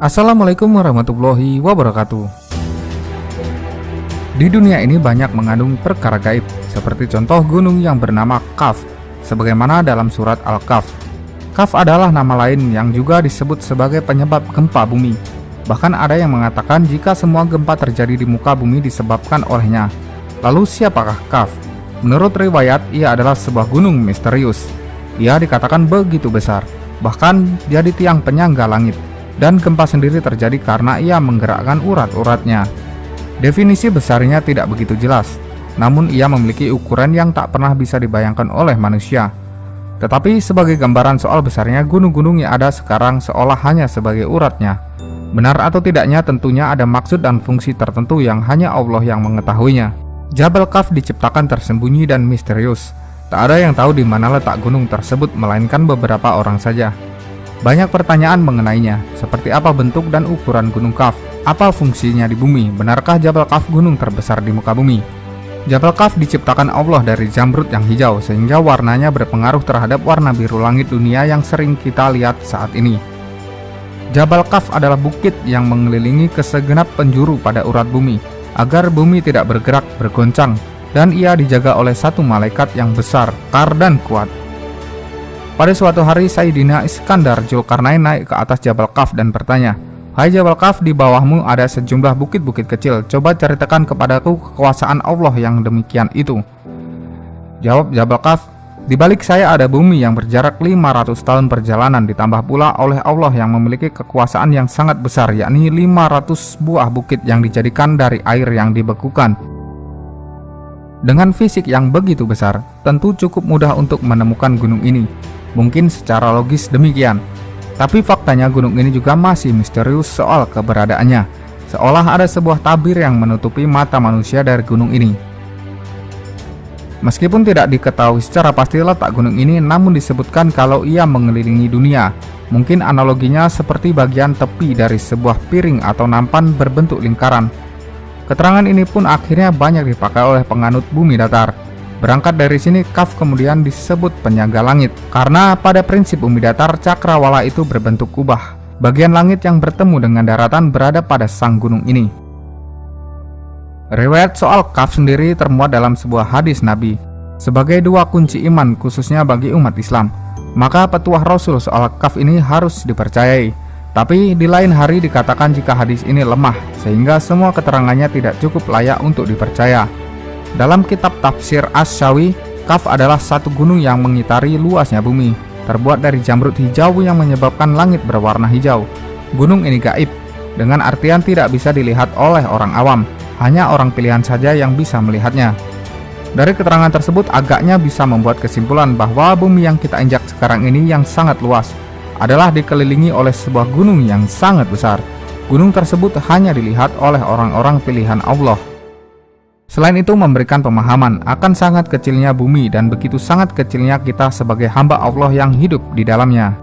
Assalamualaikum warahmatullahi wabarakatuh. Di dunia ini banyak mengandung perkara gaib, seperti contoh gunung yang bernama Kaf, sebagaimana dalam surat Al-Kahf. Kaf adalah nama lain yang juga disebut sebagai penyebab gempa bumi. Bahkan ada yang mengatakan jika semua gempa terjadi di muka bumi disebabkan olehnya. Lalu siapakah Kaf? Menurut riwayat, ia adalah sebuah gunung misterius. Ia dikatakan begitu besar, bahkan dia di tiang penyangga langit. Dan gempa sendiri terjadi karena ia menggerakkan urat-uratnya. Definisi besarnya tidak begitu jelas, namun ia memiliki ukuran yang tak pernah bisa dibayangkan oleh manusia. Tetapi sebagai gambaran soal besarnya gunung-gunung yang ada sekarang seolah hanya sebagai uratnya. Benar atau tidaknya tentunya ada maksud dan fungsi tertentu yang hanya Allah yang mengetahuinya. Jabal Kaf diciptakan tersembunyi dan misterius. Tak ada yang tahu di mana letak gunung tersebut melainkan beberapa orang saja. Banyak pertanyaan mengenainya, seperti apa bentuk dan ukuran Gunung Kaf, apa fungsinya di bumi, benarkah Jabal Kaf gunung terbesar di muka bumi. Jabal Kaf diciptakan Allah dari zamrud yang hijau, sehingga warnanya berpengaruh terhadap warna biru langit dunia yang sering kita lihat saat ini. Jabal Kaf adalah bukit yang mengelilingi kesegenap penjuru pada urat bumi, agar bumi tidak bergerak, bergoncang, dan ia dijaga oleh satu malaikat yang besar, kar dan kuat. Pada suatu hari Sayyidina Iskandar Zulkarnain naik ke atas Jabal Kaf dan bertanya, "Hai Jabal Kaf, di bawahmu ada sejumlah bukit-bukit kecil, coba ceritakan kepadaku kekuasaan Allah yang demikian itu." Jawab Jabal Kaf, "Di balik saya ada bumi yang berjarak 500 tahun perjalanan, ditambah pula oleh Allah yang memiliki kekuasaan yang sangat besar, yakni 500 buah bukit yang dijadikan dari air yang dibekukan." Dengan fisik yang begitu besar, tentu cukup mudah untuk menemukan gunung ini. Mungkin secara logis demikian, tapi faktanya gunung ini juga masih misterius soal keberadaannya, seolah ada sebuah tabir yang menutupi mata manusia dari gunung ini. Meskipun tidak diketahui secara pasti letak gunung ini, namun disebutkan kalau ia mengelilingi dunia. Mungkin analoginya seperti bagian tepi dari sebuah piring atau nampan berbentuk lingkaran. Keterangan ini pun akhirnya banyak dipakai oleh penganut bumi datar. Berangkat dari sini, Kaf kemudian disebut penyangga langit, karena pada prinsip bumi datar, cakrawala itu berbentuk kubah. Bagian langit yang bertemu dengan daratan berada pada sang gunung ini. Riwayat soal Kaf sendiri termuat dalam sebuah hadis Nabi, sebagai dua kunci iman khususnya bagi umat Islam. Maka petuah Rasul soal Kaf ini harus dipercayai. Tapi di lain hari dikatakan jika hadis ini lemah, sehingga semua keterangannya tidak cukup layak untuk dipercaya. Dalam kitab tafsir Asy-Syawi, Kaf adalah satu gunung yang mengitari luasnya bumi, terbuat dari jamrud hijau yang menyebabkan langit berwarna hijau. Gunung ini gaib, dengan artian tidak bisa dilihat oleh orang awam, hanya orang pilihan saja yang bisa melihatnya. Dari keterangan tersebut agaknya bisa membuat kesimpulan bahwa bumi yang kita injak sekarang ini yang sangat luas, adalah dikelilingi oleh sebuah gunung yang sangat besar. Gunung tersebut hanya dilihat oleh orang-orang pilihan Allah. Selain itu memberikan pemahaman akan sangat kecilnya bumi dan begitu sangat kecilnya kita sebagai hamba Allah yang hidup di dalamnya.